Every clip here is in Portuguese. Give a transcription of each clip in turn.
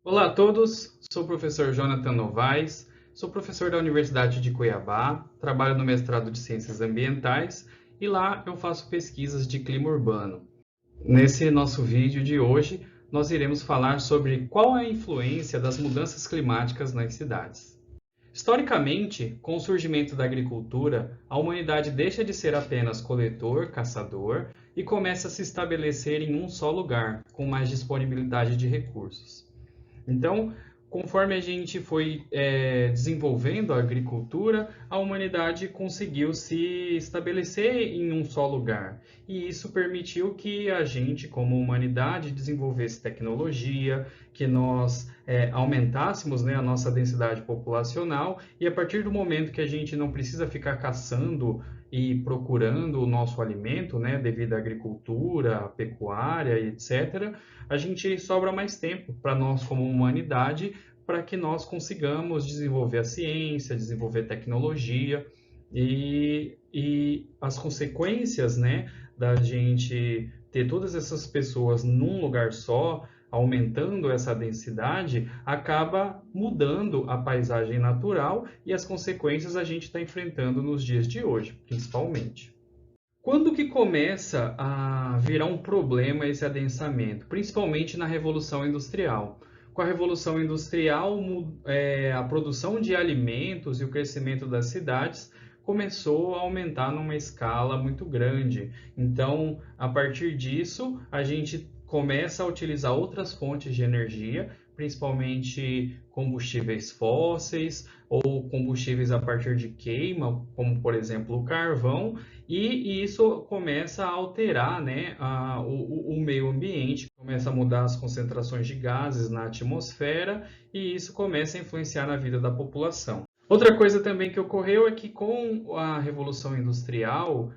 Olá a todos, sou o professor Jonathan Novaes, sou professor da Universidade de Cuiabá, trabalho no mestrado de Ciências Ambientais e lá eu faço pesquisas de clima urbano. Nesse nosso vídeo de hoje, nós iremos falar sobre qual é a influência das mudanças climáticas nas cidades. Historicamente, com o surgimento da agricultura, a humanidade deixa de ser apenas coletor, caçador e começa a se estabelecer em um só lugar, com mais disponibilidade de recursos. Então, conforme a gente foi desenvolvendo a agricultura, a humanidade conseguiu se estabelecer em um só lugar. E isso permitiu que a gente, como humanidade, desenvolvesse tecnologia, que nós aumentássemos, né, a nossa densidade populacional, e a partir do momento que a gente não precisa ficar caçando e procurando o nosso alimento, né, devido à agricultura, à pecuária, etc., a gente sobra mais tempo para nós como humanidade, para que nós consigamos desenvolver a ciência, desenvolver tecnologia e as consequências, né, da gente ter todas essas pessoas num lugar só, aumentando essa densidade, acaba mudando a paisagem natural e as consequências a gente está enfrentando nos dias de hoje, principalmente. Quando que começa a virar um problema esse adensamento? Principalmente na Revolução Industrial. Com a Revolução Industrial, a produção de alimentos e o crescimento das cidades começou a aumentar numa escala muito grande. Então, a partir disso, a gente começa a utilizar outras fontes de energia, principalmente combustíveis fósseis ou combustíveis a partir de queima, como por exemplo o carvão, e isso começa a alterar, né, o meio ambiente, começa a mudar as concentrações de gases na atmosfera e isso começa a influenciar na vida da população. Outra coisa também que ocorreu é que com a Revolução Industrial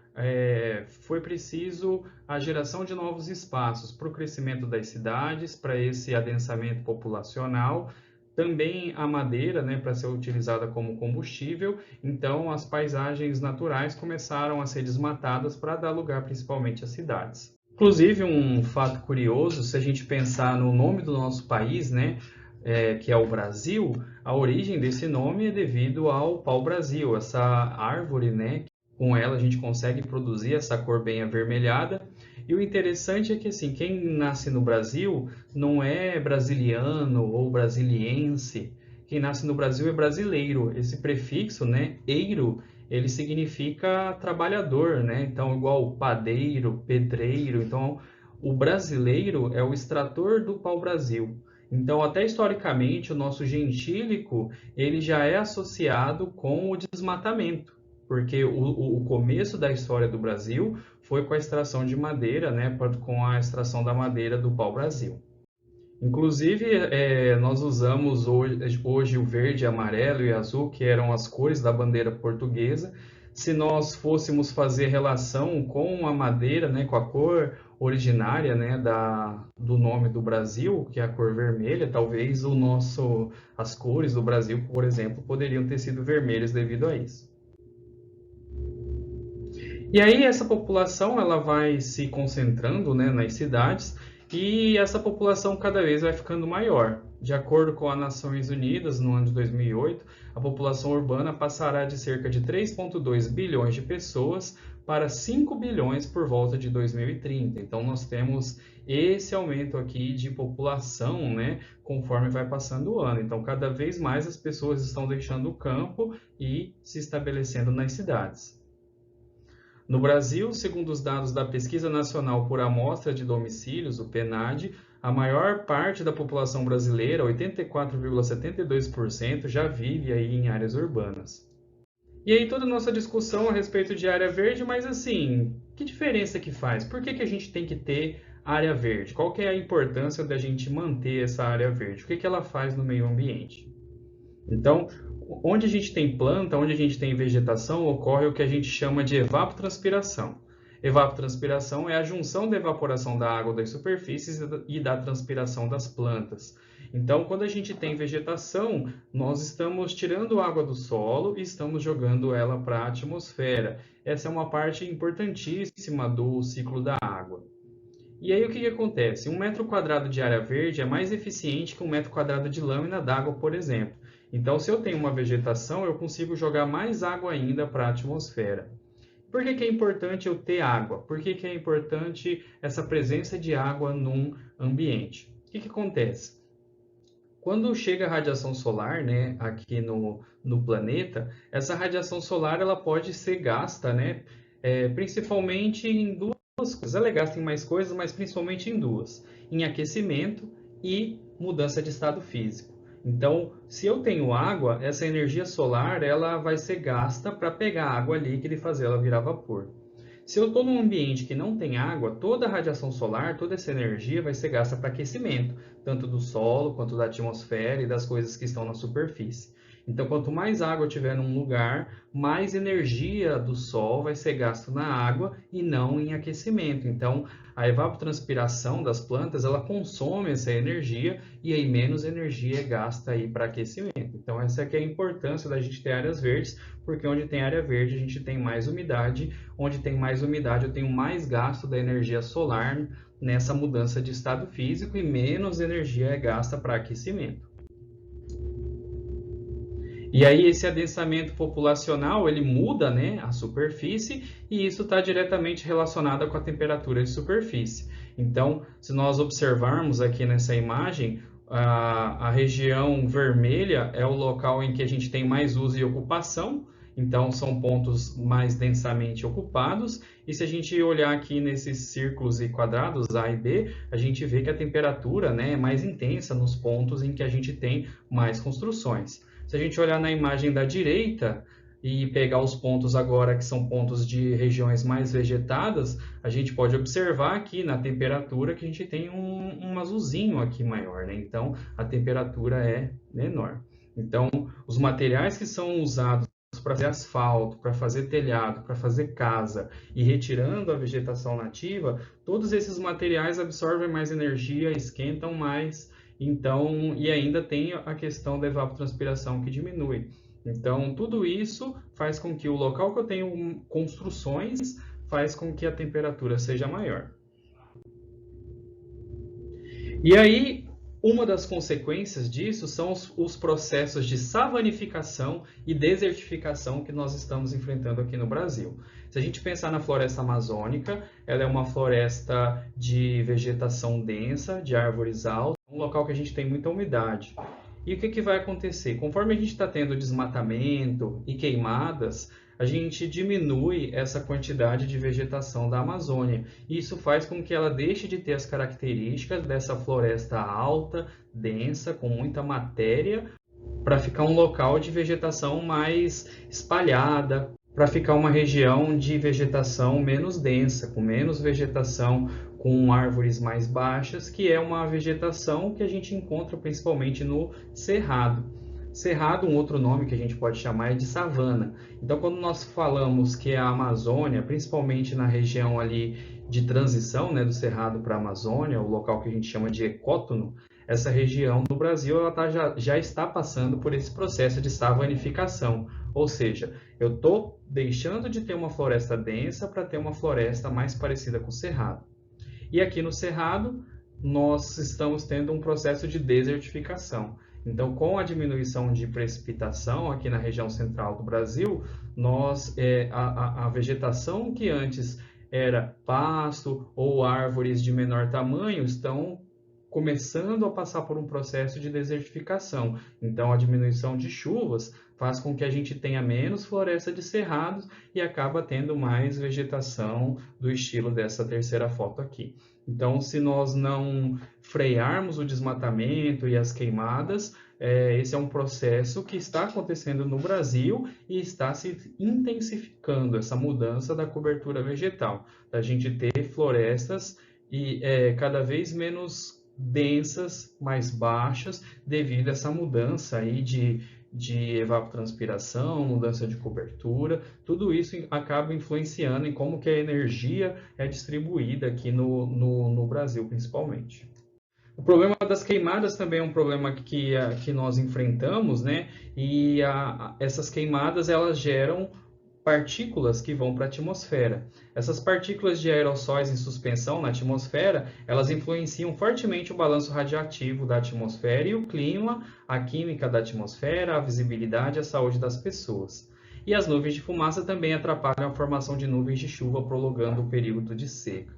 foi preciso a geração de novos espaços para o crescimento das cidades, para esse adensamento populacional, também a madeira, né, para ser utilizada como combustível. Então, as paisagens naturais começaram a ser desmatadas para dar lugar principalmente às cidades. Inclusive, um fato curioso, se a gente pensar no nome do nosso país, né, que é o Brasil, a origem desse nome é devido ao pau-brasil, essa árvore, né, com ela a gente consegue produzir essa cor bem avermelhada. E o interessante é que assim, quem nasce no Brasil não é brasiliano ou brasiliense. Quem nasce no Brasil é brasileiro. Esse prefixo, né, eiro, ele significa trabalhador, né? Então, igual padeiro, pedreiro. Então, o brasileiro é o extrator do pau-brasil. Então, até historicamente, o nosso gentílico ele já é associado com o desmatamento, porque o começo da história do Brasil foi com a extração de madeira, né, com a extração da madeira do pau-brasil. Inclusive, nós usamos hoje o verde, amarelo e azul, que eram as cores da bandeira portuguesa. Se nós fôssemos fazer relação com a madeira, né, com a cor originária, né, do nome do Brasil, que é a cor vermelha, talvez as cores do Brasil, por exemplo, poderiam ter sido vermelhas devido a isso. E aí essa população ela vai se concentrando, né, nas cidades e essa população cada vez vai ficando maior. De acordo com as Nações Unidas, no ano de 2008, a população urbana passará de cerca de 3,2 bilhões de pessoas para 5 bilhões por volta de 2030. Então nós temos esse aumento aqui de população, né, conforme vai passando o ano. Então cada vez mais as pessoas estão deixando o campo e se estabelecendo nas cidades. No Brasil, segundo os dados da Pesquisa Nacional por Amostra de Domicílios, o PNAD, a maior parte da população brasileira, 84,72%, já vive aí em áreas urbanas. E aí toda a nossa discussão a respeito de área verde, mas assim, que diferença que faz? Por que a gente tem que ter área verde? Qual que é a importância da gente manter essa área verde? O que ela faz no meio ambiente? Então, onde a gente tem planta, onde a gente tem vegetação, ocorre o que a gente chama de evapotranspiração. Evapotranspiração é a junção da evaporação da água das superfícies e da transpiração das plantas. Então, quando a gente tem vegetação, nós estamos tirando água do solo e estamos jogando ela para a atmosfera. Essa é uma parte importantíssima do ciclo da água. E aí o que acontece? 1 m² de área verde é mais eficiente que 1 m² de lâmina d'água, por exemplo. Então, se eu tenho uma vegetação, eu consigo jogar mais água ainda para a atmosfera. Por que que é importante eu ter água? Por que que é importante essa presença de água num ambiente? O que que acontece? Quando chega a radiação solar, né, aqui no planeta, essa radiação solar ela pode ser gasta, né, principalmente em duas coisas. Ela é gasta em mais coisas, mas principalmente em duas: em aquecimento e mudança de estado físico. Então, se eu tenho água, essa energia solar ela vai ser gasta para pegar a água líquida e fazer ela virar vapor. Se eu estou num ambiente que não tem água, toda a radiação solar, toda essa energia vai ser gasta para aquecimento, tanto do solo quanto da atmosfera e das coisas que estão na superfície. Então, quanto mais água tiver num lugar, mais energia do sol vai ser gasto na água e não em aquecimento. Então, a evapotranspiração das plantas, ela consome essa energia e aí menos energia é gasta aí para aquecimento. Então, essa aqui é a importância da gente ter áreas verdes, porque onde tem área verde a gente tem mais umidade, onde tem mais umidade eu tenho mais gasto da energia solar nessa mudança de estado físico e menos energia é gasta para aquecimento. E aí esse adensamento populacional ele muda, né, a superfície e isso está diretamente relacionado com a temperatura de superfície. Então, se nós observarmos aqui nessa imagem, a região vermelha é o local em que a gente tem mais uso e ocupação, então são pontos mais densamente ocupados. E se a gente olhar aqui nesses círculos e quadrados A e B, a gente vê que a temperatura, né, é mais intensa nos pontos em que a gente tem mais construções. Se a gente olhar na imagem da direita e pegar os pontos agora que são pontos de regiões mais vegetadas, a gente pode observar aqui na temperatura que a gente tem um azulzinho aqui maior, né? Então, a temperatura é menor. Então, os materiais que são usados para fazer asfalto, para fazer telhado, para fazer casa e retirando a vegetação nativa, todos esses materiais absorvem mais energia, esquentam mais. Então, e ainda tem a questão da evapotranspiração que diminui. Então, tudo isso faz com que o local que eu tenho construções faz com que a temperatura seja maior. E aí, uma das consequências disso são os processos de savanificação e desertificação que nós estamos enfrentando aqui no Brasil. Se a gente pensar na floresta amazônica, ela é uma floresta de vegetação densa, de árvores altas, um local que a gente tem muita umidade. E o que vai acontecer? Conforme a gente está tendo desmatamento e queimadas, a gente diminui essa quantidade de vegetação da Amazônia. E isso faz com que ela deixe de ter as características dessa floresta alta, densa, com muita matéria, para ficar um local de vegetação mais espalhada, para ficar uma região de vegetação menos densa, com menos vegetação, com árvores mais baixas, que é uma vegetação que a gente encontra principalmente no cerrado. Cerrado, um outro nome que a gente pode chamar é de savana. Então, quando nós falamos que a Amazônia, principalmente na região ali de transição, né, do cerrado para a Amazônia, o local que a gente chama de ecótono, essa região do Brasil ela já está passando por esse processo de savanificação. Ou seja, eu estou deixando de ter uma floresta densa para ter uma floresta mais parecida com o cerrado. E aqui no cerrado, nós estamos tendo um processo de desertificação. Então, com a diminuição de precipitação aqui na região central do Brasil, a vegetação que antes era pasto ou árvores de menor tamanho estão começando a passar por um processo de desertificação. Então, a diminuição de chuvas faz com que a gente tenha menos floresta de cerrados e acaba tendo mais vegetação do estilo dessa terceira foto aqui. Então, se nós não frearmos o desmatamento e as queimadas, esse é um processo que está acontecendo no Brasil e está se intensificando, essa mudança da cobertura vegetal, da gente ter florestas e cada vez menos densas, mais baixas, devido a essa mudança aí de evapotranspiração, mudança de cobertura, tudo isso acaba influenciando em como que a energia é distribuída aqui no Brasil, principalmente. O problema das queimadas também é um problema que nós enfrentamos, né? E essas queimadas elas geram partículas que vão para a atmosfera. Essas partículas de aerossóis em suspensão na atmosfera, elas influenciam fortemente o balanço radioativo da atmosfera e o clima, a química da atmosfera, a visibilidade e a saúde das pessoas. E as nuvens de fumaça também atrapalham a formação de nuvens de chuva, prolongando o período de seca.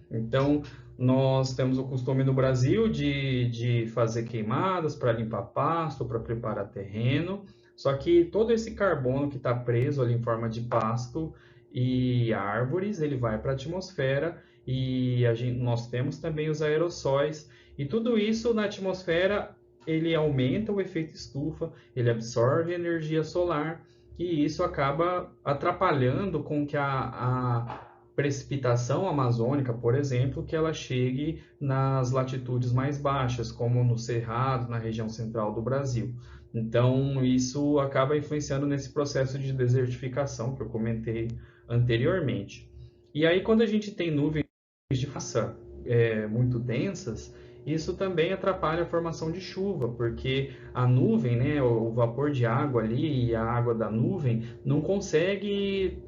Então, nós temos o costume no Brasil de fazer queimadas para limpar pasto, para preparar terreno, só que todo esse carbono que está preso ali em forma de pasto e árvores, ele vai para a atmosfera e nós temos também os aerossóis, e tudo isso na atmosfera ele aumenta o efeito estufa, ele absorve energia solar e isso acaba atrapalhando com que a precipitação amazônica, por exemplo, que ela chegue nas latitudes mais baixas, como no Cerrado, na região central do Brasil. Então, isso acaba influenciando nesse processo de desertificação que eu comentei anteriormente. E aí, quando a gente tem nuvens de massa muito densas, isso também atrapalha a formação de chuva, porque a nuvem, né, o vapor de água ali e a água da nuvem não consegue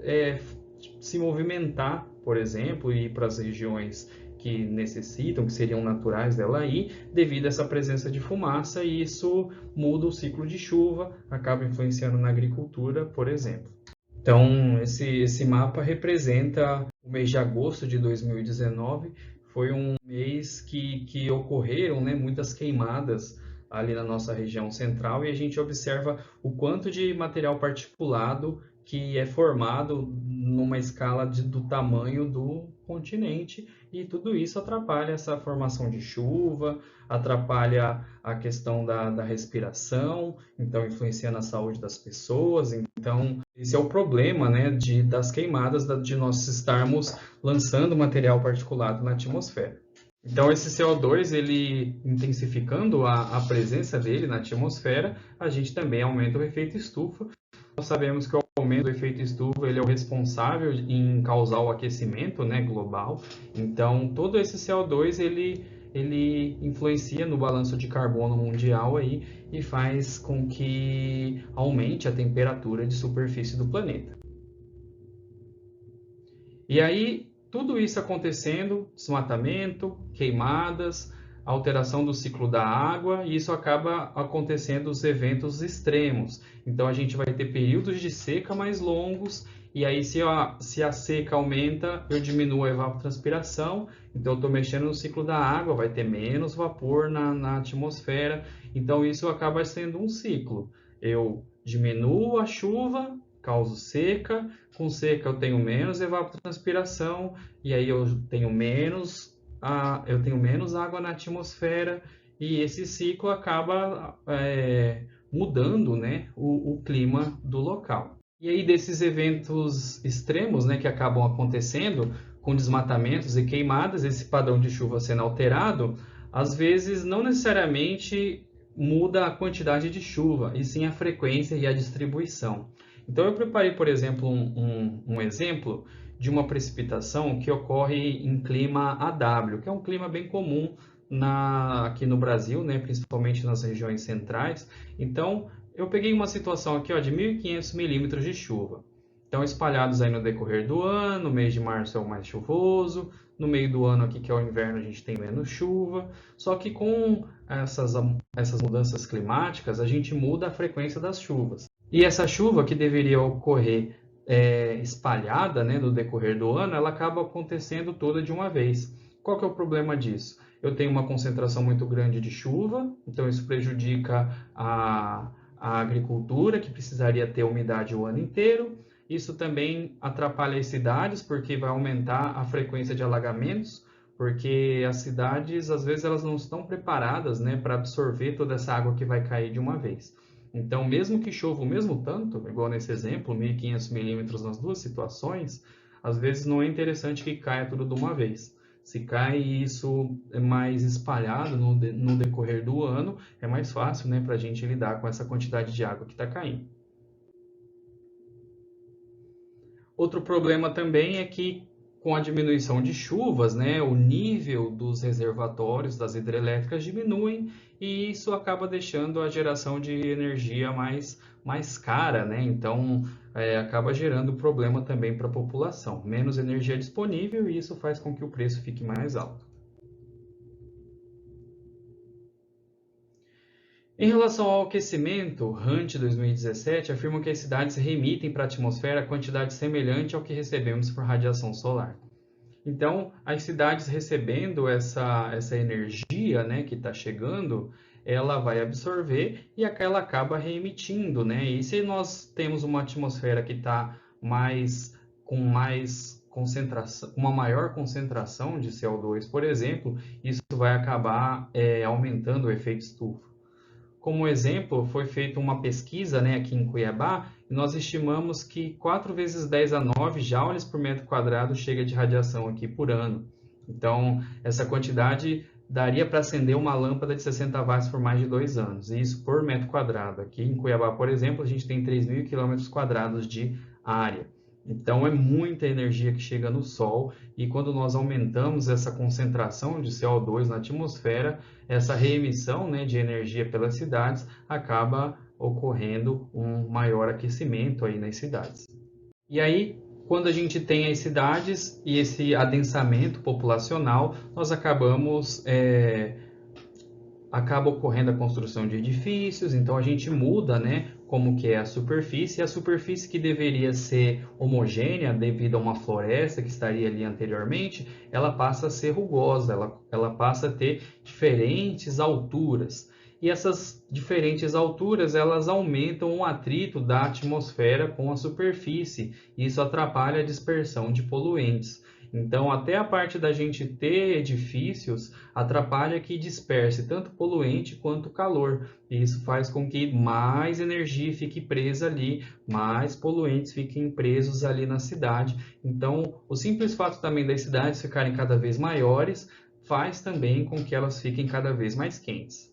se movimentar, por exemplo, e ir para as regiões que necessitam, que seriam naturais dela ir, devido a essa presença de fumaça, e isso muda o ciclo de chuva, acaba influenciando na agricultura, por exemplo. Então, esse mapa representa o mês de agosto de 2019, foi um mês que ocorreram, né, muitas queimadas ali na nossa região central, e a gente observa o quanto de material particulado que é formado numa escala do tamanho do continente, e tudo isso atrapalha essa formação de chuva, atrapalha a questão da respiração, então influencia na saúde das pessoas. Então, esse é o problema, né, das queimadas, de nós estarmos lançando material particulado na atmosfera. Então, esse CO2, ele intensificando a presença dele na atmosfera, a gente também aumenta o efeito estufa. Nós sabemos que o aumento do efeito estufa ele é o responsável em causar o aquecimento, né, global. Então, todo esse CO2 ele influencia no balanço de carbono mundial aí e faz com que aumente a temperatura de superfície do planeta. E aí, tudo isso acontecendo, desmatamento, queimadas, alteração do ciclo da água, e isso acaba acontecendo os eventos extremos. Então, a gente vai ter períodos de seca mais longos, e aí se a seca aumenta, eu diminuo a evapotranspiração, então eu estou mexendo no ciclo da água, vai ter menos vapor na atmosfera, então isso acaba sendo um ciclo. Eu diminuo a chuva, causo seca, com seca eu tenho menos evapotranspiração, e aí eu tenho menos água na atmosfera, e esse ciclo acaba mudando, né, o clima do local. E aí desses eventos extremos, né, que acabam acontecendo com desmatamentos e queimadas, esse padrão de chuva sendo alterado, às vezes não necessariamente muda a quantidade de chuva, e sim a frequência e a distribuição. Então eu preparei, por exemplo, um exemplo de uma precipitação que ocorre em clima AW, que é um clima bem comum aqui no Brasil, né, principalmente nas regiões centrais. Então, eu peguei uma situação aqui, ó, de 1.500 milímetros de chuva. Então, espalhados aí no decorrer do ano, o mês de março é o mais chuvoso, no meio do ano aqui, que é o inverno, a gente tem menos chuva. Só que com essas mudanças climáticas, a gente muda a frequência das chuvas. E essa chuva que deveria ocorrer espalhada, né, no decorrer do ano, ela acaba acontecendo toda de uma vez. Qual que é o problema disso? Eu tenho uma concentração muito grande de chuva, então isso prejudica a agricultura, que precisaria ter umidade o ano inteiro. Isso também atrapalha as cidades, porque vai aumentar a frequência de alagamentos, porque as cidades, às vezes, elas não estão preparadas, né, para absorver toda essa água que vai cair de uma vez. Então, mesmo que chova o mesmo tanto, igual nesse exemplo, 1.500 milímetros nas duas situações, às vezes não é interessante que caia tudo de uma vez. Se cai isso é mais espalhado no decorrer do ano, é mais fácil, né, para a gente lidar com essa quantidade de água que está caindo. Outro problema também é que, com a diminuição de chuvas, né, o nível dos reservatórios das hidrelétricas diminuem e isso acaba deixando a geração de energia mais cara, né? Então, acaba gerando problema também para a população. Menos energia disponível e isso faz com que o preço fique mais alto. Em relação ao aquecimento, Hunt 2017 afirma que as cidades reemitem para a atmosfera quantidade semelhante ao que recebemos por radiação solar. Então, as cidades recebendo essa energia, né, que está chegando, ela vai absorver e ela acaba reemitindo, né? E se nós temos uma atmosfera que está com mais concentração, uma maior concentração de CO2, por exemplo, isso vai acabar aumentando o efeito estufa. Como exemplo, foi feita uma pesquisa, né, aqui em Cuiabá, e nós estimamos que 4 vezes 10 a 9 joules por metro quadrado chega de radiação aqui por ano. Então, essa quantidade daria para acender uma lâmpada de 60 watts por mais de 2 anos, e isso por metro quadrado. Aqui em Cuiabá, por exemplo, a gente tem 3.000 km² de área. Então, é muita energia que chega no Sol, e quando nós aumentamos essa concentração de CO2 na atmosfera, essa reemissão, né, de energia pelas cidades acaba ocorrendo um maior aquecimento aí nas cidades. E aí, quando a gente tem as cidades e esse adensamento populacional, nós acaba ocorrendo a construção de edifícios, então a gente muda, né, como que é a superfície, e a superfície que deveria ser homogênea devido a uma floresta que estaria ali anteriormente, ela passa a ser rugosa, ela passa a ter diferentes alturas. E essas diferentes alturas, elas aumentam o atrito da atmosfera com a superfície, e isso atrapalha a dispersão de poluentes. Então, até a parte da gente ter edifícios atrapalha que disperse tanto poluente quanto calor. E isso faz com que mais energia fique presa ali, mais poluentes fiquem presos ali na cidade. Então, o simples fato também das cidades ficarem cada vez maiores faz também com que elas fiquem cada vez mais quentes.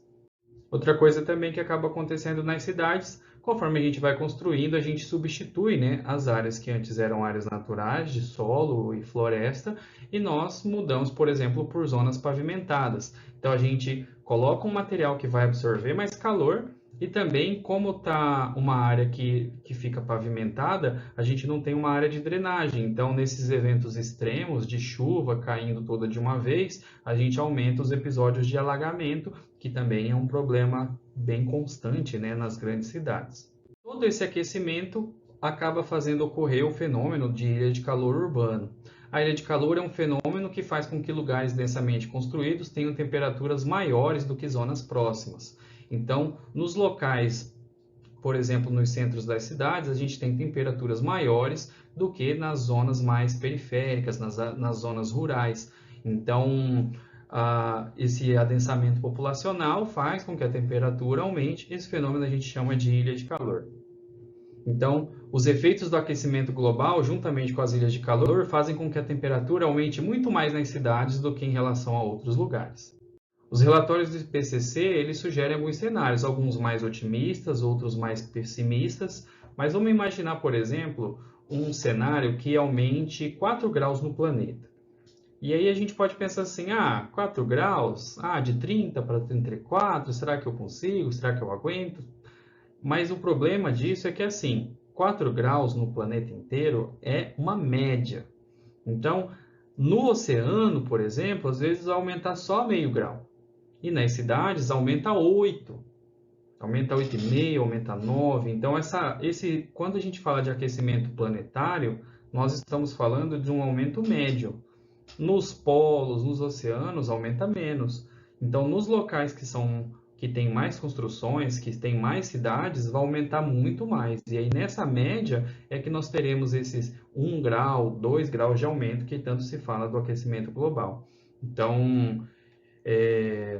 Outra coisa também que acaba acontecendo nas cidades, conforme a gente vai construindo, a gente substitui, né, as áreas que antes eram áreas naturais, de solo e floresta, e nós mudamos, por exemplo, por zonas pavimentadas. Então a gente coloca um material que vai absorver mais calor, e também, como está uma área que fica pavimentada, a gente não tem uma área de drenagem. Então, nesses eventos extremos de chuva caindo toda de uma vez, a gente aumenta os episódios de alagamento, que também é um problema bem constante, né, nas grandes cidades. Todo esse aquecimento acaba fazendo ocorrer o fenômeno de ilha de calor urbano. A ilha de calor é um fenômeno que faz com que lugares densamente construídos tenham temperaturas maiores do que zonas próximas. Então, nos locais, por exemplo, nos centros das cidades, a gente tem temperaturas maiores do que nas zonas mais periféricas, nas zonas rurais. Então, esse adensamento populacional faz com que a temperatura aumente. Esse fenômeno a gente chama de ilha de calor. Então, os efeitos do aquecimento global, juntamente com as ilhas de calor, fazem com que a temperatura aumente muito mais nas cidades do que em relação a outros lugares. Os relatórios do IPCC, eles sugerem alguns cenários, alguns mais otimistas, outros mais pessimistas, mas vamos imaginar, por exemplo, um cenário que aumente 4 graus no planeta. E aí a gente pode pensar assim, 4 graus, de 30 para 34, será que eu consigo? Será que eu aguento? Mas o problema disso é que, assim, 4 graus no planeta inteiro é uma média. Então, no oceano, por exemplo, às vezes vai aumentar só meio grau. E nas cidades aumenta 8, aumenta 8,5, aumenta 9. Então, quando a gente fala de aquecimento planetário, nós estamos falando de um aumento médio. Nos polos, nos oceanos, aumenta menos. Então, nos locais que tem mais construções, que tem mais cidades, vai aumentar muito mais. E aí, nessa média, é que nós teremos esses 1 grau, 2 graus de aumento que tanto se fala do aquecimento global. Então,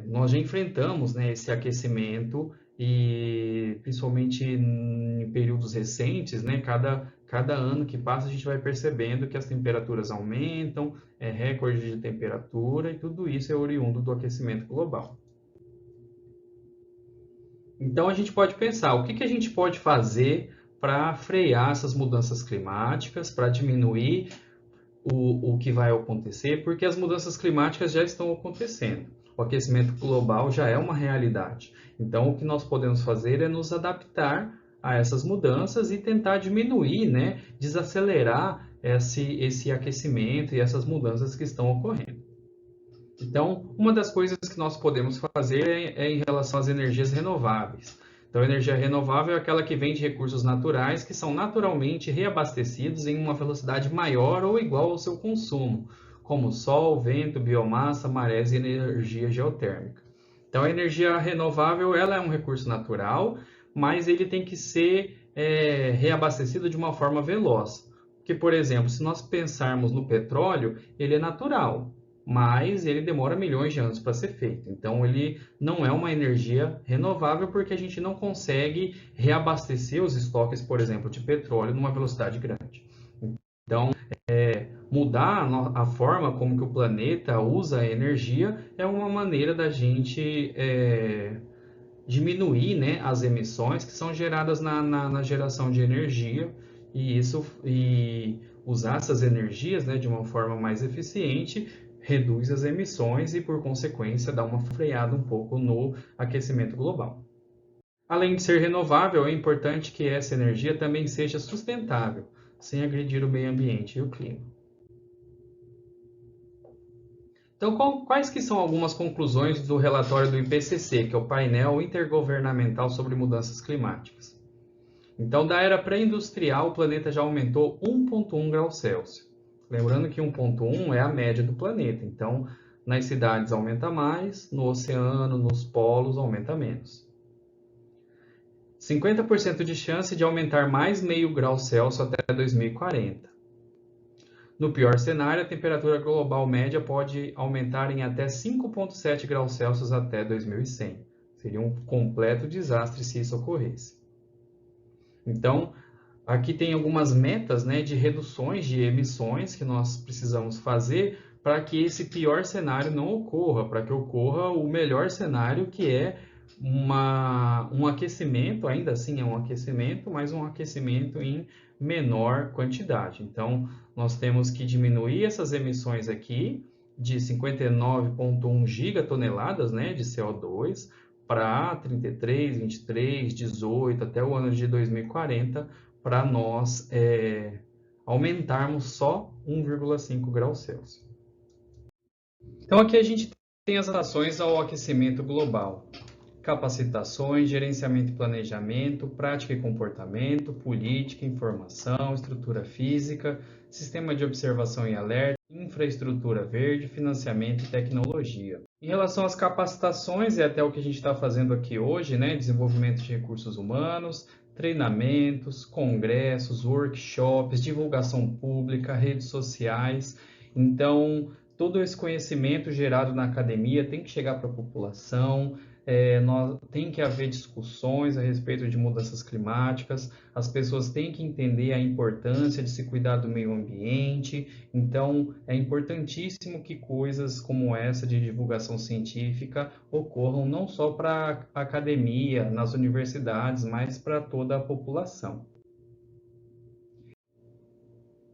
nós já enfrentamos, né, esse aquecimento e principalmente em períodos recentes, né, cada ano que passa a gente vai percebendo que as temperaturas aumentam, recorde de temperatura e tudo isso é oriundo do aquecimento global. Então a gente pode pensar, o que a gente pode fazer para frear essas mudanças climáticas, para diminuir o que vai acontecer, porque as mudanças climáticas já estão acontecendo. O aquecimento global já é uma realidade. Então, o que nós podemos fazer é nos adaptar a essas mudanças e tentar diminuir, né, desacelerar esse aquecimento e essas mudanças que estão ocorrendo. Então, uma das coisas que nós podemos fazer é em relação às energias renováveis. Então, a energia renovável é aquela que vem de recursos naturais que são naturalmente reabastecidos em uma velocidade maior ou igual ao seu consumo, como sol, vento, biomassa, marés e energia geotérmica. Então, a energia renovável ela é um recurso natural, mas ele tem que ser reabastecido de uma forma veloz. Porque, por exemplo, se nós pensarmos no petróleo, ele é natural, mas ele demora milhões de anos para ser feito. Então, ele não é uma energia renovável porque a gente não consegue reabastecer os estoques, por exemplo, de petróleo numa velocidade grande. Então, mudar a forma como que o planeta usa a energia é uma maneira da gente diminuir, né, as emissões que são geradas na geração de energia e usar essas energias, né, de uma forma mais eficiente reduz as emissões e, por consequência, dá uma freada um pouco no aquecimento global. Além de ser renovável, é importante que essa energia também seja sustentável, sem agredir o meio ambiente e o clima. Então, quais que são algumas conclusões do relatório do IPCC, que é o Painel Intergovernamental sobre Mudanças Climáticas? Então, da era pré-industrial, o planeta já aumentou 1,1 graus Celsius. Lembrando que 1,1 é a média do planeta. Então, nas cidades aumenta mais, no oceano, nos polos aumenta menos. 50% de chance de aumentar mais meio grau Celsius até 2040. No pior cenário, a temperatura global média pode aumentar em até 5,7 graus Celsius até 2100. Seria um completo desastre se isso ocorresse. Então, aqui tem algumas metas, né, de reduções de emissões que nós precisamos fazer para que esse pior cenário não ocorra, para que ocorra o melhor cenário, que é um aquecimento, ainda assim é um aquecimento, mas um aquecimento em menor quantidade. Então, nós temos que diminuir essas emissões aqui de 59,1 gigatoneladas, né, de CO2 para 33, 23, 18 até o ano de 2040, para nós aumentarmos só 1,5 graus Celsius. Então aqui a gente tem as ações ao aquecimento global. Capacitações, gerenciamento e planejamento, prática e comportamento, política, informação, estrutura física, sistema de observação e alerta, infraestrutura verde, financiamento e tecnologia. Em relação às capacitações, é até o que a gente está fazendo aqui hoje, né? Desenvolvimento de recursos humanos, treinamentos, congressos, workshops, divulgação pública, redes sociais. Então, todo esse conhecimento gerado na academia tem que chegar para a população. Tem que haver discussões a respeito de mudanças climáticas, as pessoas têm que entender a importância de se cuidar do meio ambiente, então é importantíssimo que coisas como essa de divulgação científica ocorram não só para a academia, nas universidades, mas para toda a população.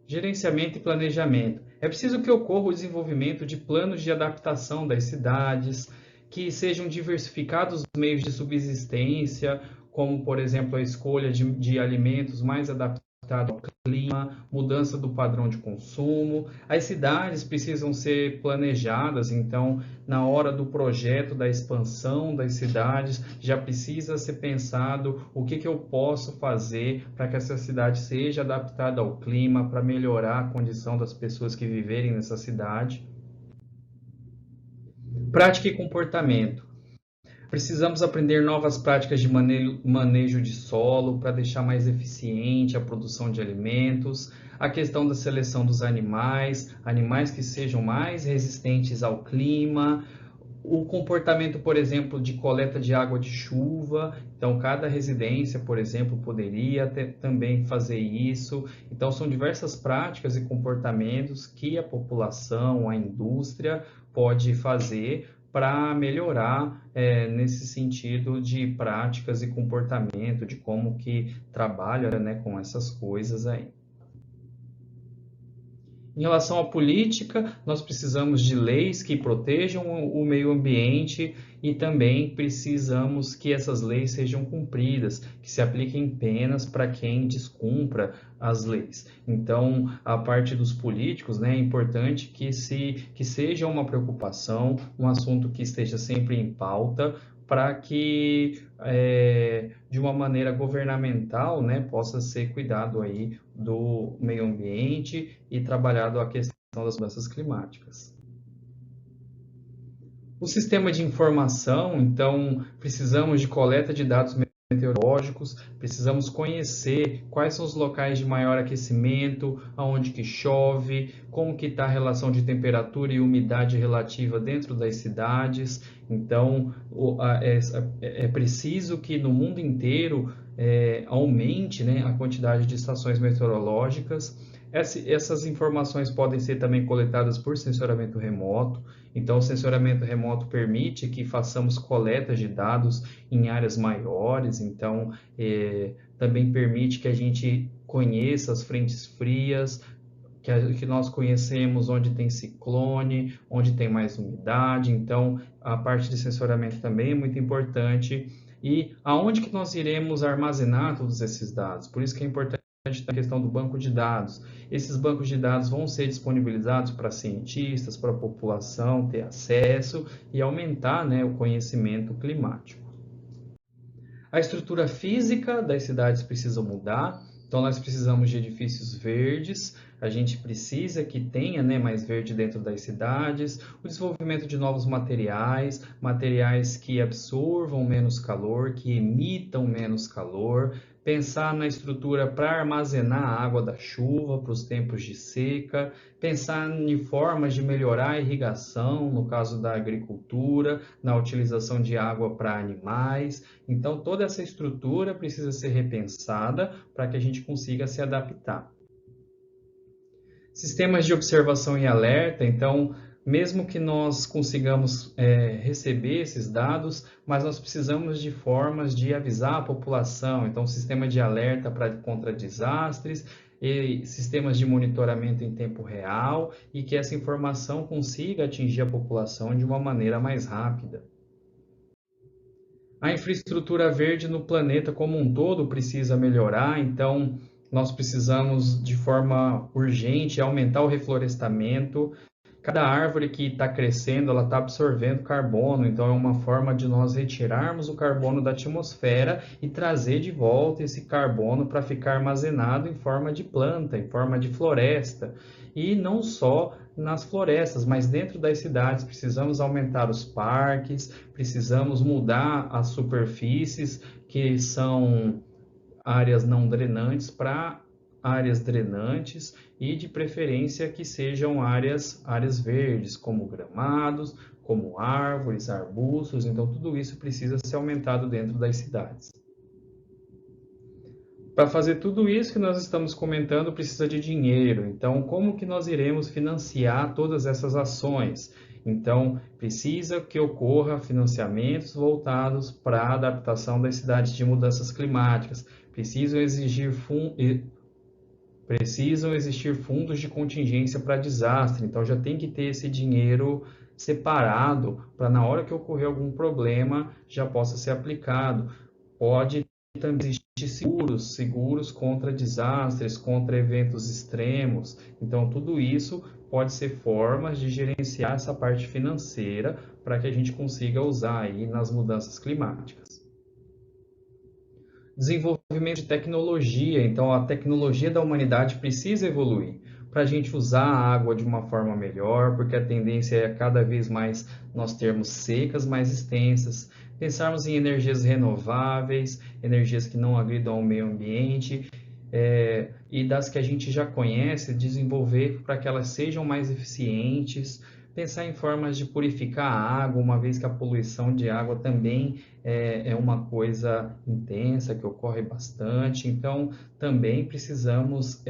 Gerenciamento e planejamento. É preciso que ocorra o desenvolvimento de planos de adaptação das cidades, que sejam diversificados os meios de subsistência, como, por exemplo, a escolha de alimentos mais adaptados ao clima, mudança do padrão de consumo. As cidades precisam ser planejadas, então, na hora do projeto da expansão das cidades, já precisa ser pensado o que eu posso fazer para que essa cidade seja adaptada ao clima, para melhorar a condição das pessoas que viverem nessa cidade. Prática e comportamento. Precisamos aprender novas práticas de manejo de solo para deixar mais eficiente a produção de alimentos, a questão da seleção dos animais, animais que sejam mais resistentes ao clima, o comportamento, por exemplo, de coleta de água de chuva. Então, cada residência, por exemplo, poderia também fazer isso. Então, são diversas práticas e comportamentos que a população, a indústria pode fazer para melhorar nesse sentido de práticas e comportamento, de como que trabalha, né, com essas coisas aí. Em relação à política, nós precisamos de leis que protejam o meio ambiente e também precisamos que essas leis sejam cumpridas, que se apliquem penas para quem descumpra as leis. Então, a parte dos políticos, né, é importante que seja uma preocupação, um assunto que esteja sempre em pauta, para que de uma maneira governamental, né, possa ser cuidado aí do meio ambiente e trabalhado a questão das mudanças climáticas. O sistema de informação, então, precisamos de coleta de dados meteorológicos, precisamos conhecer quais são os locais de maior aquecimento, aonde que chove, como que está a relação de temperatura e umidade relativa dentro das cidades. Então, é preciso que no mundo inteiro aumente, né, a quantidade de estações meteorológicas. Essas informações podem ser também coletadas por sensoramento remoto. Então, o sensoramento remoto permite que façamos coletas de dados em áreas maiores. Então, também permite que a gente conheça as frentes frias, que nós conhecemos onde tem ciclone, onde tem mais umidade. Então, a parte de sensoramento também é muito importante. E aonde que nós iremos armazenar todos esses dados? Por isso que é importante a questão do banco de dados. Esses bancos de dados vão ser disponibilizados para cientistas, para a população ter acesso e aumentar, né, o conhecimento climático. A estrutura física das cidades precisa mudar, então nós precisamos de edifícios verdes, a gente precisa que tenha, né, mais verde dentro das cidades, o desenvolvimento de novos materiais, materiais que absorvam menos calor, que emitam menos calor, pensar na estrutura para armazenar a água da chuva para os tempos de seca, pensar em formas de melhorar a irrigação, no caso da agricultura, na utilização de água para animais. Então, toda essa estrutura precisa ser repensada para que a gente consiga se adaptar. Sistemas de observação e alerta, então, mesmo que nós consigamos receber esses dados, mas nós precisamos de formas de avisar a população. Então, sistema de alerta contra desastres, e sistemas de monitoramento em tempo real e que essa informação consiga atingir a população de uma maneira mais rápida. A infraestrutura verde no planeta como um todo precisa melhorar, então nós precisamos de forma urgente aumentar o reflorestamento. Cada árvore que está crescendo, ela está absorvendo carbono, então é uma forma de nós retirarmos o carbono da atmosfera e trazer de volta esse carbono para ficar armazenado em forma de planta, em forma de floresta. E não só nas florestas, mas dentro das cidades precisamos aumentar os parques, precisamos mudar as superfícies que são áreas não drenantes para áreas drenantes e de preferência que sejam áreas verdes, como gramados, como árvores, arbustos. Então tudo isso precisa ser aumentado dentro das cidades. Para fazer tudo isso que nós estamos comentando, precisa de dinheiro. Então, como que nós iremos financiar todas essas ações? Então, precisa que ocorra financiamentos voltados para a adaptação das cidades de mudanças climáticas. Precisam existir fundos de contingência para desastre. Então, já tem que ter esse dinheiro separado para na hora que ocorrer algum problema já possa ser aplicado. Pode também existir seguros contra desastres, contra eventos extremos. Então, tudo isso pode ser formas de gerenciar essa parte financeira para que a gente consiga usar aí nas mudanças climáticas. Desenvolvimento de tecnologia. Então, a tecnologia da humanidade precisa evoluir para a gente usar a água de uma forma melhor, porque a tendência é cada vez mais nós termos secas mais extensas, pensarmos em energias renováveis, energias que não agridam ao meio ambiente, e das que a gente já conhece, desenvolver para que elas sejam mais eficientes, pensar em formas de purificar a água, uma vez que a poluição de água também é uma coisa intensa, que ocorre bastante, então também precisamos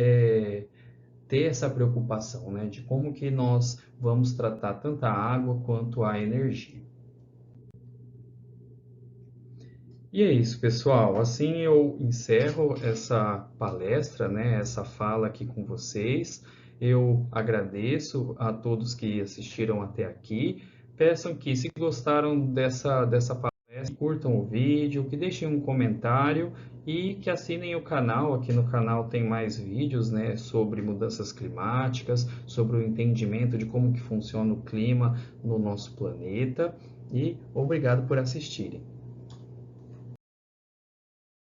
ter essa preocupação, né, de como que nós vamos tratar tanto a água quanto a energia. E é isso, pessoal. Assim eu encerro essa palestra, né, essa fala aqui com vocês. Eu agradeço a todos que assistiram até aqui. Peçam que, se gostaram dessa palestra, curtam o vídeo, que deixem um comentário e que assinem o canal. Aqui no canal tem mais vídeos, né, sobre mudanças climáticas, sobre o entendimento de como que funciona o clima no nosso planeta. E obrigado por assistirem.